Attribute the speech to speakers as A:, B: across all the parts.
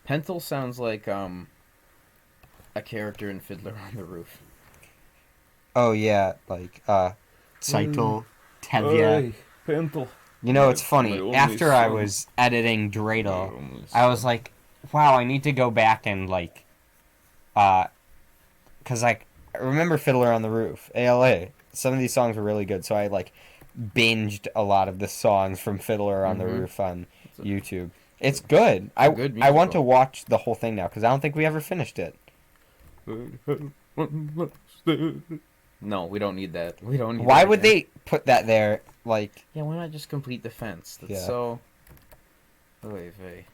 A: Penthel sounds like a character in Fiddler on the Roof.
B: Oh yeah, like Seitel, Tevye.
A: Hey, Penthel.
B: You know,
A: My
B: it's
A: my
B: funny.
A: only
B: After I
A: son.
B: was editing
A: My
B: Dreidel,
A: only
B: I was
A: son.
B: like, wow, I need to go back and like, uh, cause like I remember Fiddler on the Roof, ALA. Some of these songs were really good, so I like binged a lot of the songs from Fiddler on the
A: Mm-hmm.
B: Roof on
A: It's a,
B: YouTube. It's good.
A: it's a good
B: I want to
A: musical.
B: watch the whole thing now because I don't think we ever finished it.
A: No, we don't need that. We don't need
B: Why
A: that
B: would
A: again.
B: they put that there? Like,
A: Yeah, why not just complete the fence? That's
B: yeah.
A: so. Oy vey.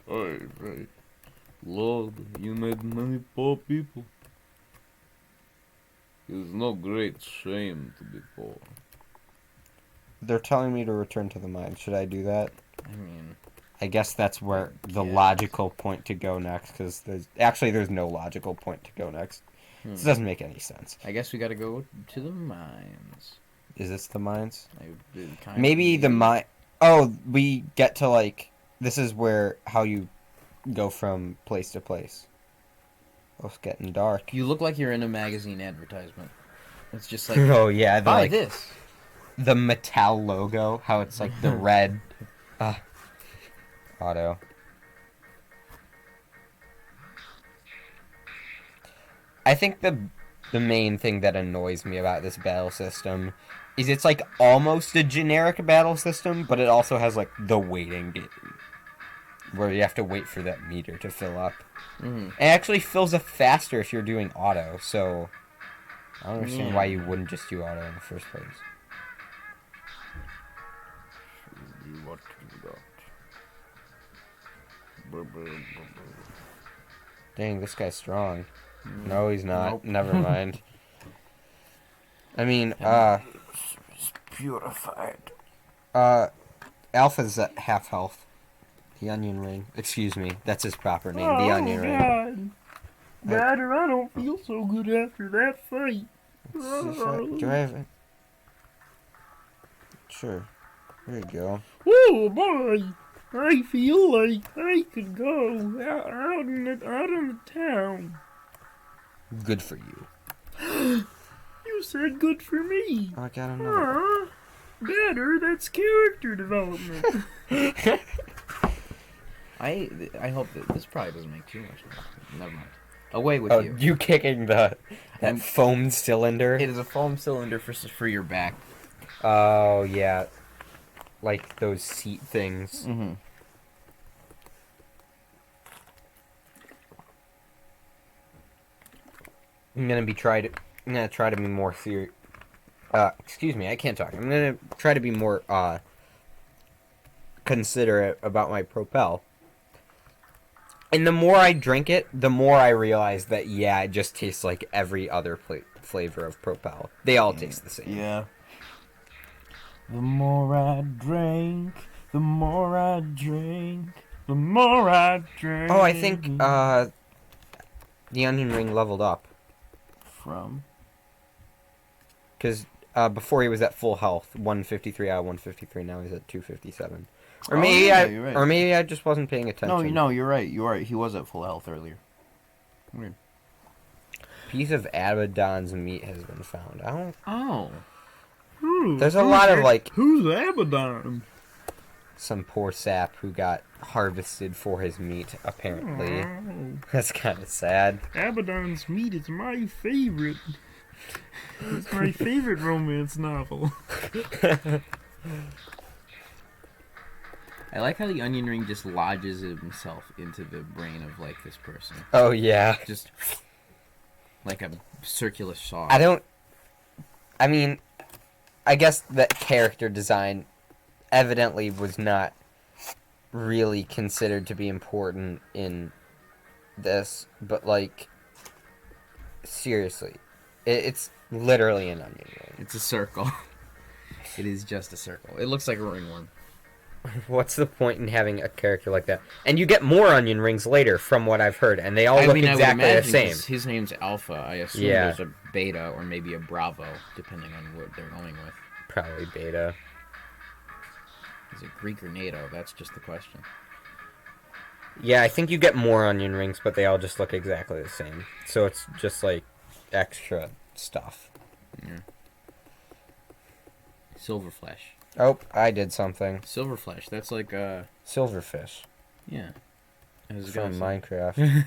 A: Oy vey. Lord, you made many poor people. It is no great shame to be poor.
B: They're telling me to return to the mine. Should I do that?
A: I mean,
B: I guess that's where the
A: yeah.
B: logical point to go next, because there's no logical point to go next. This doesn't make any sense.
A: I guess we gotta go to the mines.
B: Is this the mines?
A: Maybe.
B: The mine. Oh, we get to like. This is where how you go from place to place. Oh, it's getting dark.
A: You look like you're in a magazine advertisement. It's just like,
B: Oh yeah,
A: buy
B: like
A: this.
B: the Mattel logo. How it's like the red. Auto. I think the main thing that annoys me about this battle system is it's like almost a generic battle system, but it also has like the waiting game where you have to wait for that meter to fill up.
A: Mm-hmm.
B: It actually fills up faster if you're doing auto, so I don't understand why you wouldn't just do auto in the first place.
A: What you got?
B: Dang, this guy's strong. No, he's not.
A: Nope.
B: Never mind. I mean,
A: It's purified.
B: Alpha's at half health. The Onion Ring. Excuse me, that's his proper name. The Onion Ring.
C: God. Batter, I don't feel so good after that fight.
B: Do I have it? Sure. There you go.
C: Oh boy, I feel like I could go out in the town.
B: Good for you.
C: You said good for me.
B: Oh, I got another.
C: Batter, that's character development.
A: I hope that this probably doesn't make too much noise. Never mind. Away with
B: Oh,
A: you.
B: you kicking that
A: I'm-
B: foam cylinder?
A: It is a foam cylinder for your back.
B: Oh, yeah. Like those seat things.
A: Mm-hmm.
B: I'm gonna try to be more serious. Excuse me, I can't talk. I'm gonna try to be more considerate about my Propel. And the more I drink it, the more I realize that yeah, it just tastes like every other flavor of Propel. They all taste the same.
A: Yeah. The more I drink, the more I drink, the more I drink.
B: Oh, I think the Onion Ring leveled up
A: From?
B: because before he was at full health, 153 out of 153. Now he's at 257. Or
A: Oh,
B: maybe
A: yeah, you're right.
B: or maybe I just wasn't paying attention.
A: No, you're right. You're right. He was at full health earlier. Weird.
B: Piece of Abaddon's meat has been found. I don't.
A: Oh.
B: There's a lot of like
C: Who's Abaddon?
B: some poor sap who got harvested for his meat. Apparently,
C: Oh,
B: that's kind of sad.
C: Abaddon's meat is my favorite. It's my favorite romance novel.
A: I like how the onion ring just lodges himself into the brain of like this person.
B: Oh yeah.
A: Just like a circular saw.
B: I mean, I guess that character design evidently was not really considered to be important in this, but like seriously, it's literally an onion ring.
A: It's a circle. It is just a circle. It looks like a ringworm.
B: What's the point in having a character like that? And you get more onion rings later, from what I've heard, and they all look exactly the same.
A: His name's Alpha. I assume
B: Yeah.
A: there's a Beta or maybe a Bravo, depending on what they're going with.
B: Probably beta.
A: Is it Greek or NATO? That's just the question.
B: Yeah, I think you get more onion rings, but they all just look exactly the same. So it's just like extra stuff.
A: Silverflash.
B: Oh, I did something.
A: Silverflash. That's like
B: Silverfish
A: yeah. I was
B: from
A: gonna say.
B: Minecraft.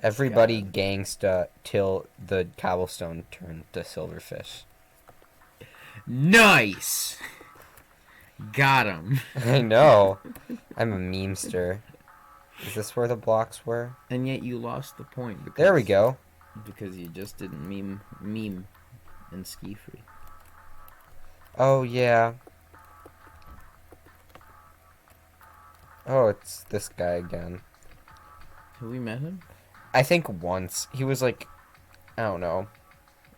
B: Everybody gangsta till the cobblestone turned to silverfish.
A: Nice. Got him.
B: I know. I'm a memester. Is this where the blocks were?
A: And yet you lost the point. Because,
B: There we go.
A: Because you just didn't meme and ski free.
B: Oh, yeah. Oh, it's this guy again.
A: Have we met him?
B: I think once. He was like, I don't know.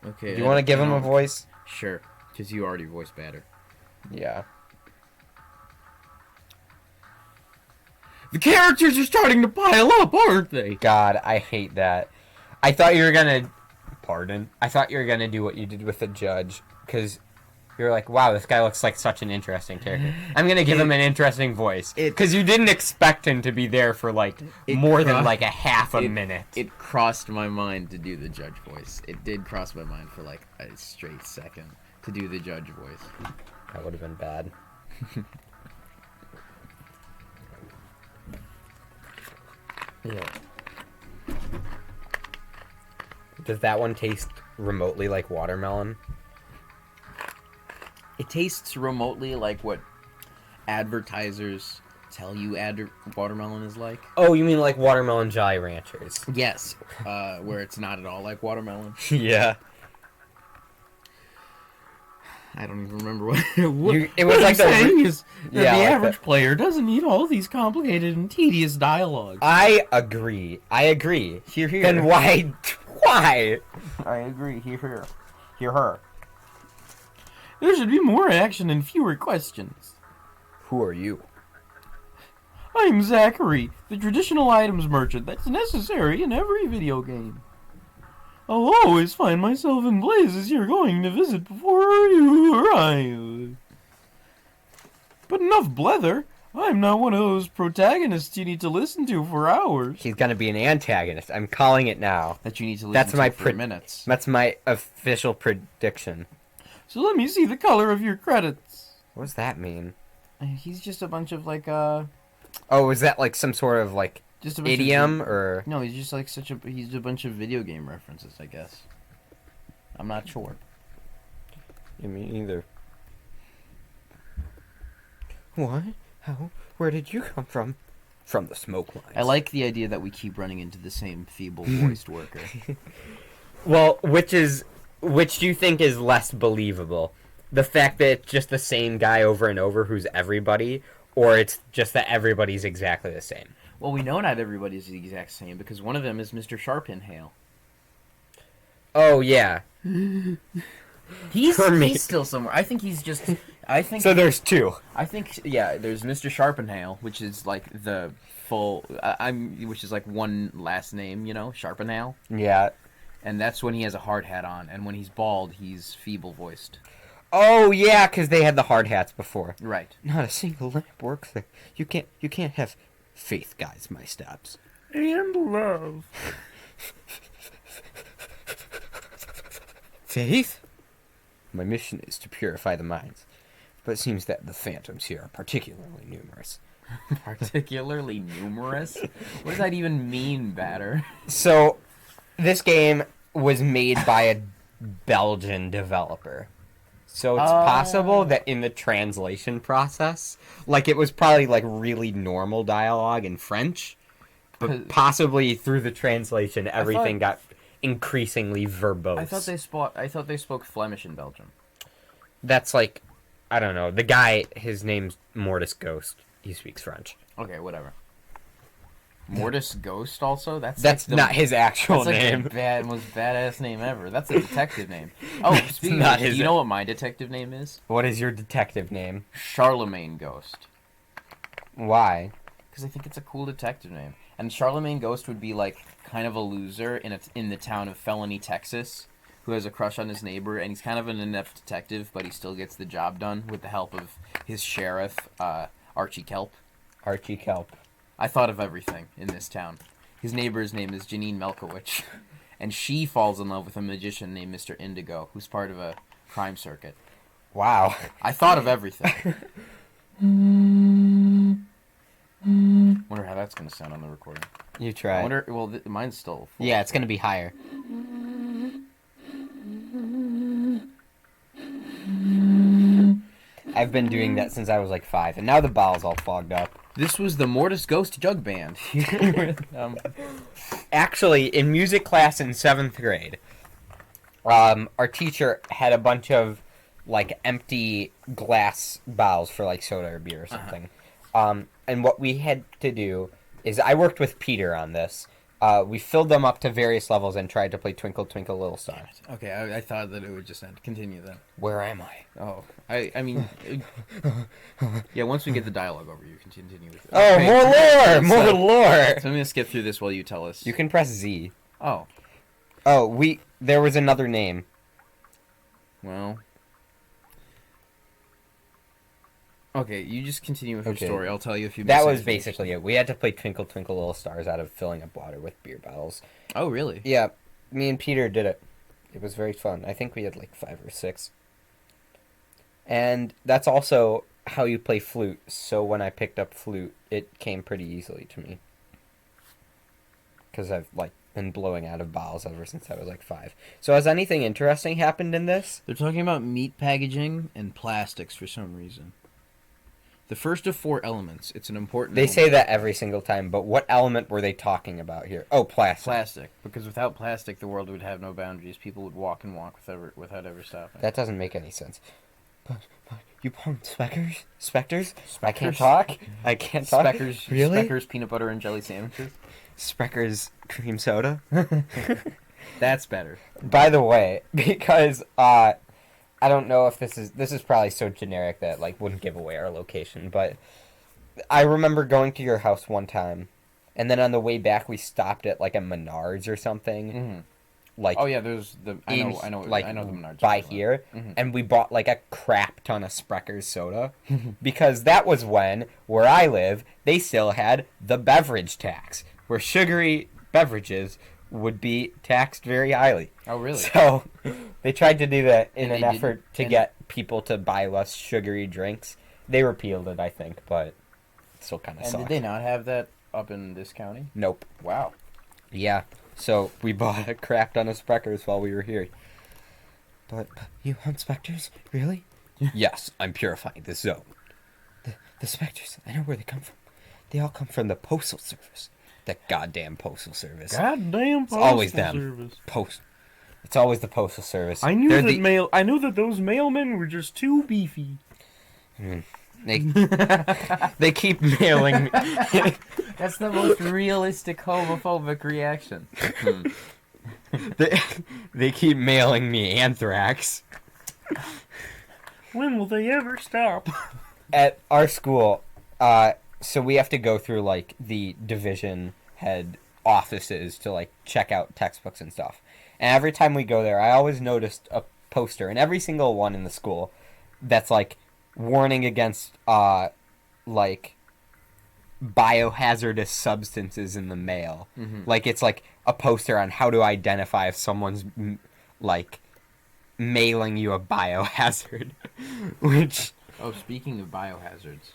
A: Okay.
B: Do you want to give him a voice?
A: Sure. Because you already voiced Batter.
B: Yeah.
A: The characters are starting to pile up, aren't they?
B: God, I hate that. I thought you were gonna... Pardon? I thought you were gonna do what you did with the judge. Because you're like, wow, this guy looks like such an interesting character. I'm gonna give him an interesting voice. Because you didn't expect him to be there for, like, more than, like, a half a minute.
A: It crossed my mind to do the judge voice. It did cross my mind for, like, a straight second to do the judge voice.
B: That would have been bad. Yeah. Does that one taste remotely like watermelon?
A: It tastes remotely like what advertisers tell you watermelon is like.
B: Oh, you mean like watermelon Jolly Ranchers?
A: Yes, where it's not at all like watermelon.
B: Yeah.
A: I don't even remember what
B: it was like
A: I'm saying is that
B: yeah,
A: the
B: like
A: average player doesn't need all these complicated and tedious dialogue.
B: I agree.
A: Hear, hear.
B: Then why? Why?
A: I agree. Hear her. There should be more action and fewer questions.
B: Who are you?
A: I'm Zachary, the traditional items merchant that's necessary in every video game. I'll always find myself in places you're going to visit before you arrive. But enough blether. I'm not one of those protagonists you need to listen to for hours.
B: He's gonna be an antagonist. I'm calling it now.
A: That you need to listen
B: That's
A: to
B: my
A: for minutes.
B: That's my official prediction.
A: So let me see the color of your credits.
B: What does that mean?
A: He's just a bunch of like
B: Oh, is that like some sort of like
A: just a bunch
B: idiom
A: of,
B: or?
A: No, he's just like he's a bunch of video game references, I guess. I'm not sure.
B: Yeah, me either. What? How? Where did you come from? From the smoke lines.
A: I like the idea that we keep running into the same feeble-voiced worker.
B: Well, which do you think is less believable? The fact that it's just the same guy over and over who's everybody, or it's just that everybody's exactly the same?
A: Well, we know not everybody's the exact same because one of them is Mr. Sharpenhale.
B: Oh, yeah.
A: He's
B: For me.
A: he's still somewhere. I think he's just. I think
B: So there's two.
A: I think yeah. There's Mr. Sharpenhale, which is like the full. Which is like one last name, you know, Sharpenhale,
B: Yeah.
A: and that's when he has a hard hat on, and when he's bald, he's feeble voiced.
B: Oh, yeah, because they had the hard hats before.
A: Right.
B: Not a single lamp works there. You can't have faith guides my steps.
C: And love.
B: Faith? My mission is to purify the minds, but it seems that the phantoms here are particularly numerous.
A: Particularly numerous. What does that even mean, Batter?
B: So, this game was made by a Belgian developer. So it's possible that in the translation process, like it was probably like really normal dialogue in French, but possibly through the translation, everything got increasingly verbose.
A: I thought they spoke Flemish in Belgium.
B: That's like, I don't know. The guy, his name's Mortis Ghost. He speaks French.
A: Okay, whatever. Mortis Ghost also? That's like
B: not his actual
A: that's like
B: name.
A: the most badass name ever. That's a detective name. Oh, speaking
B: not
A: of which,
B: his
A: do you know what my detective name is?
B: What is your detective name?
A: Charlemagne Ghost.
B: Why?
A: Because I think it's a cool detective name. And Charlemagne Ghost would be like kind of a loser in the town of Felony, Texas, who has a crush on his neighbor, and he's kind of an inept detective, but he still gets the job done with the help of his sheriff, Archie Kelp.
B: Archie Kelp.
A: I thought of everything in this town. His neighbor's name is Janine Melkowicz, and she falls in love with a magician named Mr. Indigo, who's part of a crime circuit.
B: Wow.
A: I thought of everything. Wonder how that's gonna sound on the recording.
B: You
A: I
B: try.
A: wonder. Well, mine's still full.
B: Yeah, it's gonna be higher. I've been doing that since I was like 5, and now the bowel's all fogged up.
A: This was the Mortis Ghost Jug Band.
B: Actually, in music class in 7th grade, our teacher had a bunch of like empty glass bottles for like soda or beer or something. And what we had to do is I worked with Peter on this. We filled them up to various levels and tried to play Twinkle Twinkle Little Star.
A: Okay, I thought that it would just end. Continue then.
B: Where am I?
A: Oh, I mean, yeah. Once we get the dialogue over, you can continue with it.
B: Oh,
A: Okay,
B: more lore!
A: so-
B: More lore!
A: So I'm gonna skip through this while you tell us.
B: You can press Z.
A: Oh,
B: Oh, there was another name.
A: well. Okay, you just continue with your
B: Okay.
A: story. I'll tell you if you.
B: That
A: miss
B: was
A: anything.
B: basically it. We had to play Twinkle Twinkle Little Stars out of filling up water with beer bottles.
A: Oh, really?
B: Yeah, me and Peter did it. It was very fun. I think we had like 5 or 6. And that's also how you play flute. So when I picked up flute, it came pretty easily to me. Because I've like been blowing out of bottles ever since I was like 5. So has anything interesting happened in this?
A: They're talking about meat packaging and plastics for some reason. The first of 4 elements. It's an important.
B: They
A: element.
B: say that every single time, but what element were they talking about here? Oh, plastic.
A: Plastic, because without plastic, the world would have no boundaries. People would walk and walk without ever stopping.
B: That doesn't make any sense. But you want specters? Specters? I can't
A: Speckers.
B: talk. I can't talk.
A: Speckers,
B: Really?
A: Speckers peanut butter and jelly sandwiches.
B: Speckers cream soda.
A: That's better.
B: By the way, because I don't know if this is probably so generic that like wouldn't give away our location, but I remember going to your house one time, and then on the way back we stopped at like a Menards or something.
A: Mm-hmm.
B: Like
A: Oh yeah, there's the I know
B: like
A: I know the Menards
B: by
A: well.
B: here,
A: Mhm.
B: and we bought like a crap ton of Spreckers soda because that was when where I live they still had the beverage tax, where sugary beverages would be taxed very highly.
A: Oh really?
B: So they tried to do that in
A: And
B: an
A: they
B: effort
A: didn't-
B: to
A: and-
B: get people to buy less sugary drinks. They repealed it, I think, but it still kind of
A: And
B: sucks.
A: did they not have that up in this county?
B: Nope.
A: Wow.
B: Yeah. So we bought a crap ton of Spreckers while we were here. But you hunt specters? Really? Yes, I'm purifying the zone. The specters, I know where they come from. They all come from the Postal Service. The goddamn Postal Service.
C: Goddamn postal
B: always them.
C: service.
B: It's always the Postal Service.
C: I knew
B: They're
C: that I knew that those mailmen were just too beefy.
B: They, they keep mailing me.
A: That's the most realistic homophobic reaction.
B: They keep mailing me anthrax.
C: When will they ever stop?
B: At our school, so we have to go through like the division head offices to like check out textbooks and stuff. And every time we go there, I always noticed a poster in every single one in the school that's like warning against like biohazardous substances in the mail.
A: Mhm.
B: Like it's like a poster on how to identify if someone's like mailing you a biohazard, which.
A: Oh, speaking of biohazards.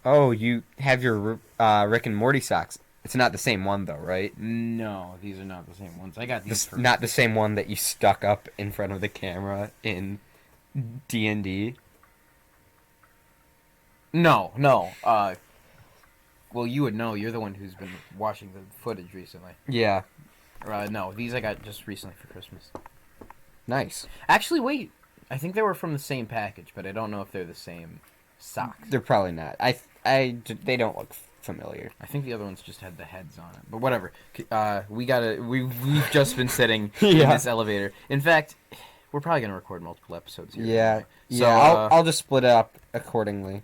B: Oh, you have your Rick and Morty socks. It's not the same one, though, right?
A: No, these are not the same ones. I got these
B: This,
A: for
B: not the same one that you stuck up in front of the camera in D&D.
A: No. Well, you would know. You're the one who's been watching the footage recently.
B: Yeah,
A: No, these I got just recently for Christmas.
B: nice.
A: Actually, wait. I think they were from the same package, but I don't know if they're the same socks.
B: They're probably not. They don't look familiar.
A: I think the other ones just had the heads on it. But whatever. We've just been sitting in
B: Yeah.
A: this elevator. In fact, we're probably gonna record multiple episodes here.
B: Yeah,
A: anyway.
B: yeah.
A: So,
B: I'll just split it up accordingly.